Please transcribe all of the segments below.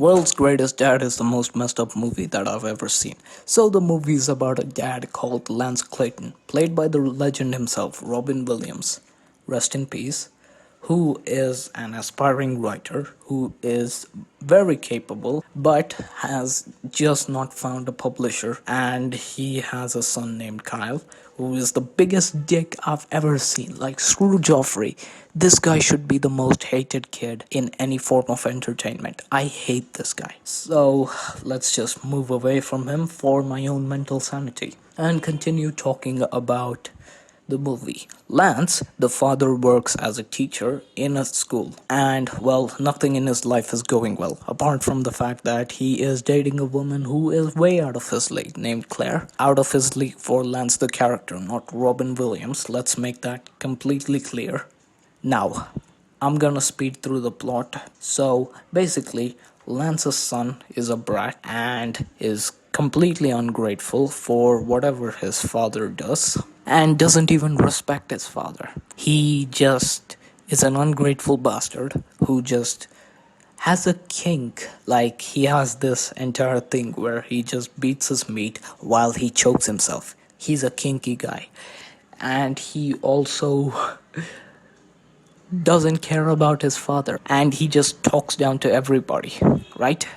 World's Greatest Dad is the most messed up movie that I've ever seen. So, the movie is about a dad called Lance Clayton, played by the legend himself, Robin Williams. Rest in peace. Who is an aspiring writer who is very capable but has just not found a publisher, and he has a son named Kyle who is the biggest dick I've ever seen. Like, screw Joffrey. This guy should be the most hated kid in any form of entertainment. I hate this guy. So let's just move away from him for my own mental sanity and continue talking about the movie. Lance, the father, works as a teacher in a school, and well, nothing in his life is going well, apart from the fact that he is dating a woman who is way out of his league, named Claire. Out of his league for Lance the character, not Robin Williams. Let's make that completely clear. Now, I'm gonna speed through the plot. So basically, Lance's son is a brat and is completely ungrateful for whatever his father does and doesn't even respect his father. He just is an ungrateful bastard who just has a kink. Like, he has this entire thing where he just beats his meat while he chokes himself. He's a kinky guy. And he also doesn't care about his father, and he just talks down to everybody, right?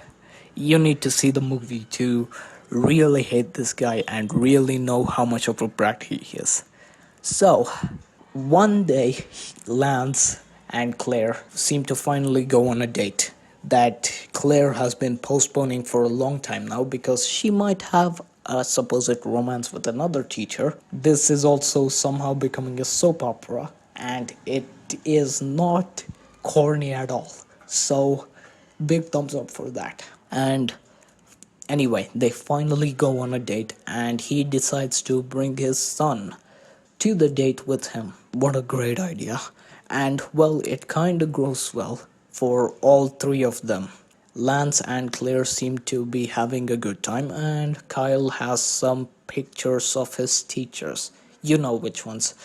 You need to see the movie to really hate this guy and really know how much of a brat he is. So, one day, Lance and Claire seem to finally go on a date that Claire has been postponing for a long time now because she might have a supposed romance with another teacher. This is also somehow becoming a soap opera, and it is not corny at all. So, big thumbs up for that. And anyway, they finally go on a date, and he decides to bring his son to the date with him. What a great idea. And well, it kinda grows well for all three of them. Lance and Claire seem to be having a good time, and Kyle has some pictures of his teachers. You know which ones.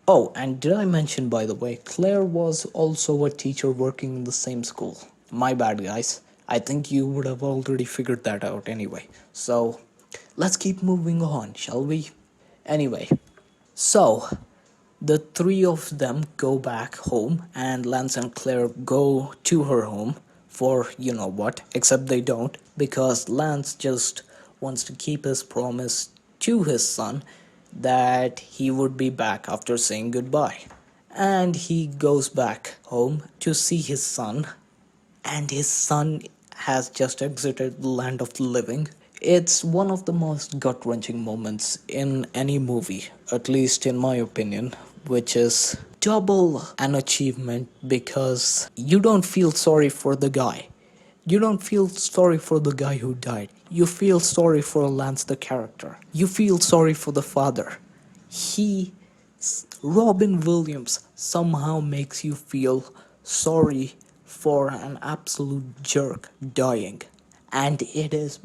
Oh, and did I mention, by the way, Claire was also a teacher working in the same school. My bad, guys. I think you would have already figured that out anyway. So, let's keep moving on, shall we? Anyway, so the three of them go back home, and Lance and Claire go to her home for you know what, except they don't, because Lance just wants to keep his promise to his son that he would be back after saying goodbye. And he goes back home to see his son, and his son has just exited the land of the living. It's one of the most gut wrenching moments in any movie, at least in my opinion, which is double an achievement because you don't feel sorry for the guy. You don't feel sorry for the guy who died. You feel sorry for Lance the character. You feel sorry for the father. He, Robin Williams, somehow makes you feel sorry for an absolute jerk dying. And it is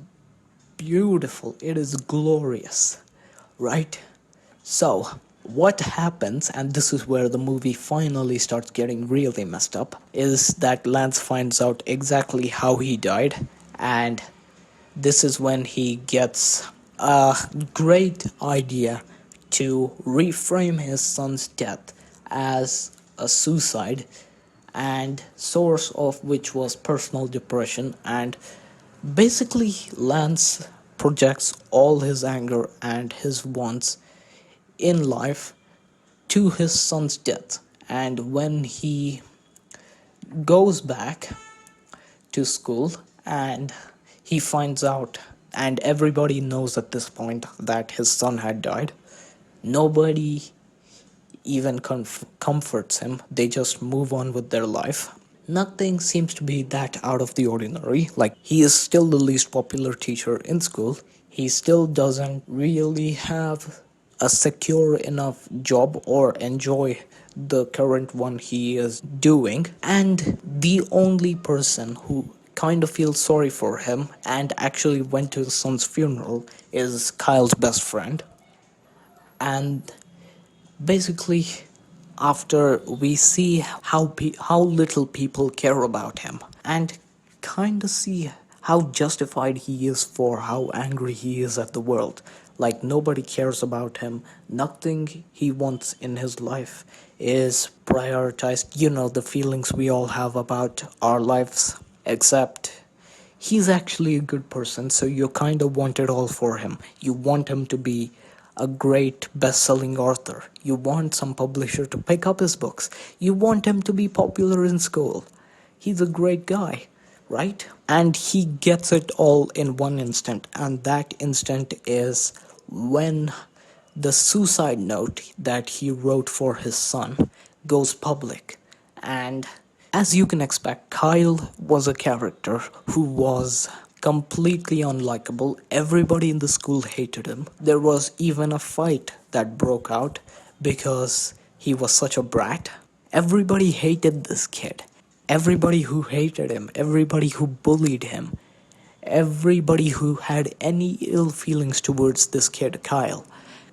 beautiful. It is glorious, right? So, what happens, and this is where the movie finally starts getting really messed up, is that Lance finds out exactly how he died, and this is when he gets a great idea to reframe his son's death as a suicide, and source of which was personal depression. And basically, Lance projects all his anger and his wants in life to his son's death. And when he goes back to school and he finds out, and everybody knows at this point that his son had died, nobody even comforts him. They just move on with their life. Nothing seems to be that out of the ordinary. Like, he is still the least popular teacher in school. He still doesn't really have a secure enough job or enjoy the current one he is doing. And the only person who kind of feels sorry for him and actually went to his son's funeral is Kyle's best friend. And basically, after we see how little people care about him, and kind of see how justified he is for how angry he is at the world. Like, nobody cares about him. Nothing he wants in his life is prioritized. You know, the feelings we all have about our lives, except he's actually a good person, so you kind of want it all for him. You want him to be a great best-selling author. You want some publisher to pick up his books. You want him to be popular in school. He's a great guy, right? And he gets it all in one instant, and that instant is when the suicide note that he wrote for his son goes public. And as you can expect, Kyle was a character who was completely unlikable. Everybody in the school hated him. There was even a fight that broke out because he was such a brat. Everybody hated this kid. Everybody who hated him, everybody who bullied him, everybody who had any ill feelings towards this kid, Kyle,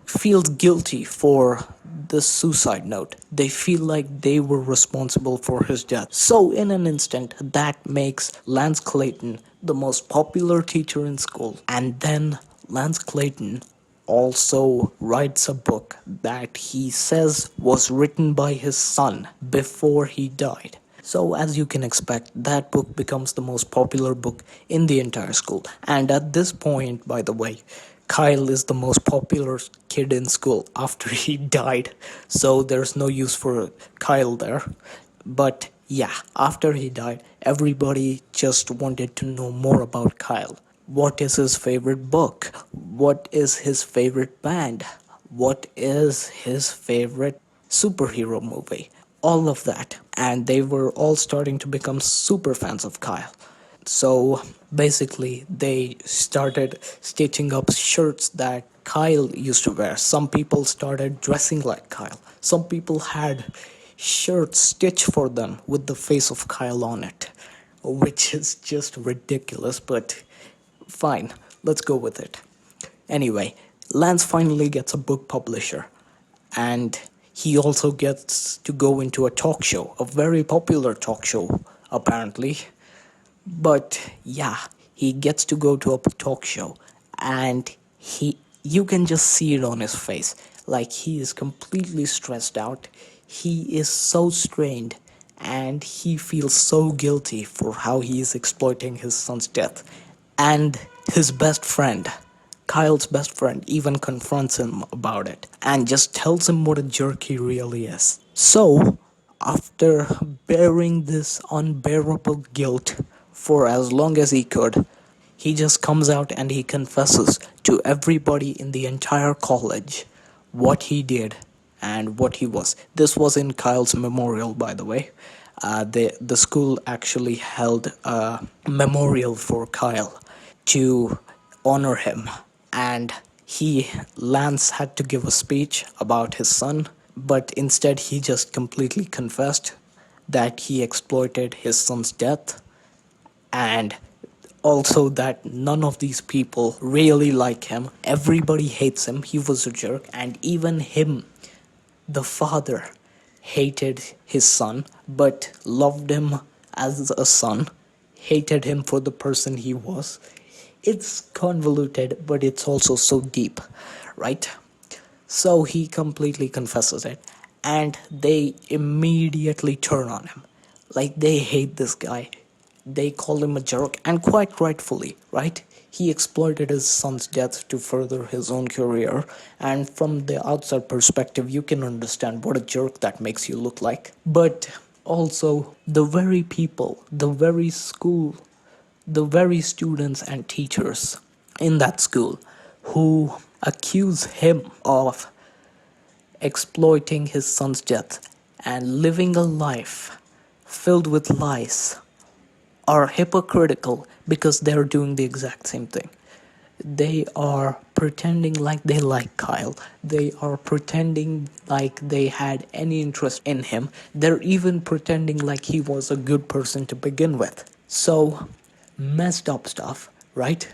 feels guilty for the suicide note. They feel like they were responsible for his death. So, in an instant, that makes Lance Clayton the most popular teacher in school. And then Lance Clayton also writes a book that he says was written by his son before he died. So, as you can expect, that book becomes the most popular book in the entire school. And at this point, by the way, Kyle is the most popular kid in school after he died. So, there's no use for Kyle there. But yeah, after he died, everybody just wanted to know more about Kyle. What is his favorite book? What is his favorite band? What is his favorite superhero movie? All of that. And they were all starting to become super fans of Kyle. So basically, they started stitching up shirts that Kyle used to wear. Some people started dressing like Kyle. Some people had shirts stitched for them with the face of Kyle on it, which is just ridiculous, but fine, let's go with it. Anyway, Lance finally gets a book publisher, and he also gets to go into a talk show, a very popular talk show, apparently. But yeah, he gets to go to a talk show, and you can just see it on his face. Like, he is completely stressed out. He is so strained, and he feels so guilty for how he is exploiting his son's death. And his best friend, Kyle's best friend, even confronts him about it and just tells him what a jerk he really is. So, after bearing this unbearable guilt for as long as he could, he just comes out and he confesses to everybody in the entire college what he did and what he was. This was in Kyle's memorial, by the way. The school actually held a memorial for Kyle to honor him, and Lance had to give a speech about his son, but instead he just completely confessed that he exploited his son's death, and also that none of these people really like him. Everybody hates him. He was a jerk, and even him, the father, hated his son but loved him as a son, hated him for the person he was. It's convoluted, but it's also so deep, right? So he completely confesses it, and they immediately turn on him. Like, they hate this guy. They call him a jerk, and quite rightfully, right? He exploited his son's death to further his own career, and from the outside perspective, you can understand what a jerk that makes you look like. But also, the very people, the very school, the very students and teachers in that school who accuse him of exploiting his son's death and living a life filled with lies are hypocritical because they're doing the exact same thing. They are pretending like they like Kyle. They are pretending like they had any interest in him. They're even pretending like he was a good person to begin with. So, messed up stuff, right?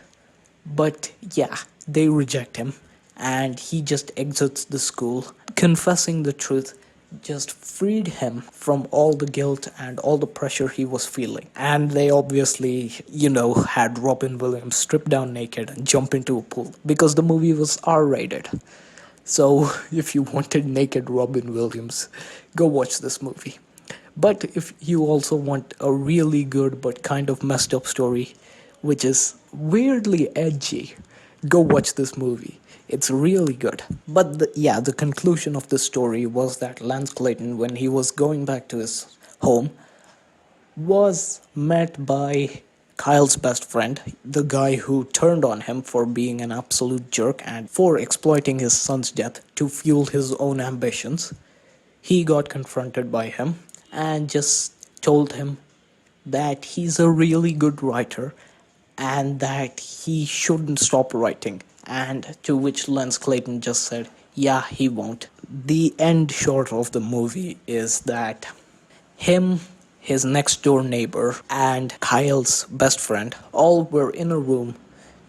But yeah, they reject him, and he just exits the school, confessing the truth just freed him from all the guilt and all the pressure he was feeling. And they obviously, had Robin Williams strip down naked and jump into a pool because the movie was R rated. So if you wanted naked Robin Williams, go watch this movie. But if you also want a really good but kind of messed up story, which is weirdly edgy, go watch this movie. It's really good. But the conclusion of the story was that Lance Clayton, when he was going back to his home, was met by Kyle's best friend, the guy who turned on him for being an absolute jerk and for exploiting his son's death to fuel his own ambitions. He got confronted by him and just told him that he's a really good writer and that he shouldn't stop writing. And to which Lance Clayton just said, yeah, he won't. The end short of the movie is that him, his next door neighbor, and Kyle's best friend all were in a room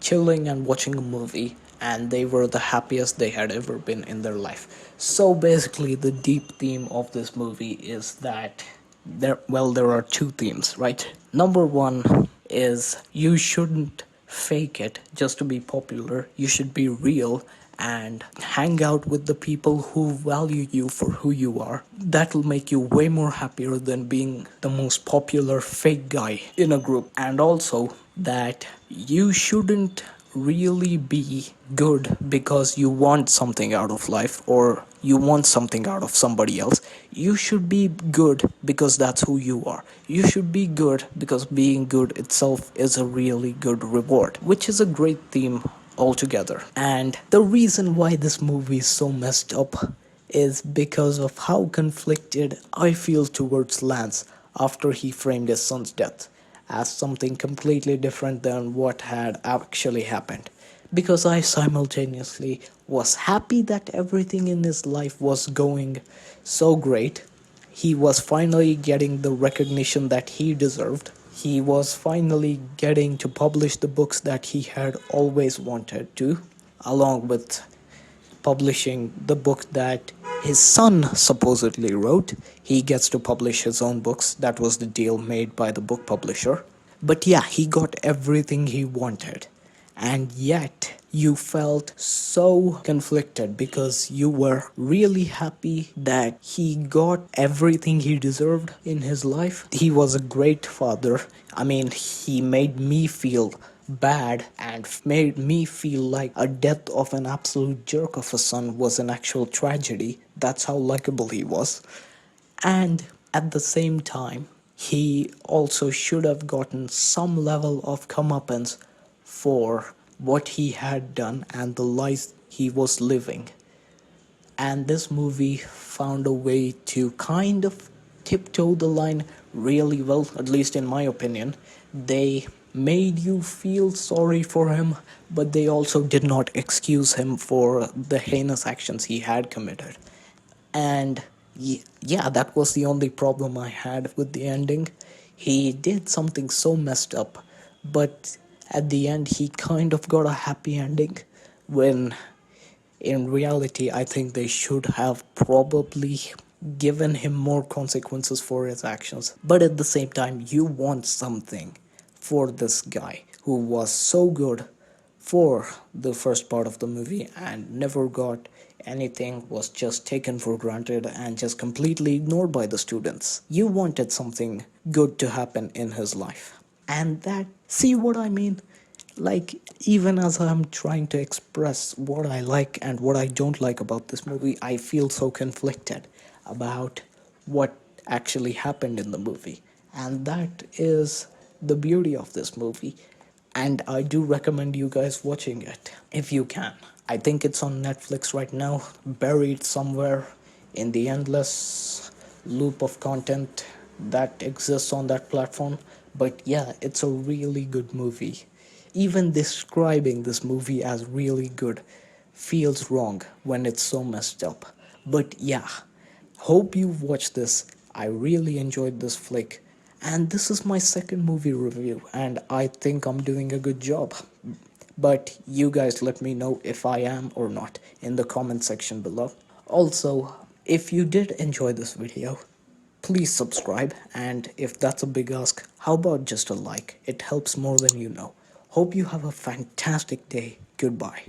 chilling and watching a movie, and they were the happiest they had ever been in their life. So basically, the deep theme of this movie is that there are two themes, right? Number one is you shouldn't fake it just to be popular. You should be real and hang out with the people who value you for who you are. That'll make you way more happier than being the most popular fake guy in a group. And also that you shouldn't really be good because you want something out of life or you want something out of somebody else. You should be good because that's who you are. You should be good because being good itself is a really good reward, which is a great theme altogether. And the reason why this movie is so messed up is because of how conflicted I feel towards Lance after he framed his son's death as something completely different than what had actually happened. Because I simultaneously was happy that everything in his life was going so great. He was finally getting the recognition that he deserved. He was finally getting to publish the books that he had always wanted to, along with publishing the book that his son supposedly wrote. He gets to publish his own books. That was the deal made by the book publisher. But yeah, he got everything he wanted. And yet, you felt so conflicted because you were really happy that he got everything he deserved in his life. He was a great father. I mean, he made me feel bad and made me feel like a death of an absolute jerk of a son was an actual tragedy. That's how likable he was. And at the same time, he also should have gotten some level of comeuppance for what he had done and the life he was living. And this movie found a way to kind of tiptoe the line really well, at least in my opinion. They made you feel sorry for him, but they also did not excuse him for the heinous actions he had committed. And yeah, that was the only problem I had with the ending. He did something so messed up, but at the end, he kind of got a happy ending when in reality, I think they should have probably given him more consequences for his actions. But at the same time, you want something for this guy who was so good for the first part of the movie and never got anything, was just taken for granted and just completely ignored by the students. You wanted something good to happen in his life. And that, see what I mean? Like, even as I'm trying to express what I like and what I don't like about this movie, I feel so conflicted about what actually happened in the movie. And that is the beauty of this movie. And I do recommend you guys watching it if you can. I think it's on Netflix right now, buried somewhere in the endless loop of content that exists on that platform. But yeah, it's a really good movie. Even describing this movie as really good feels wrong when it's so messed up. But yeah, hope you've watched this. I really enjoyed this flick. And this is my second movie review, and I think I'm doing a good job. But you guys let me know if I am or not in the comment section below. Also, If you did enjoy this video, please subscribe, and if that's a big ask, how about just a like? It helps more than you know. Hope you have a fantastic day. Goodbye.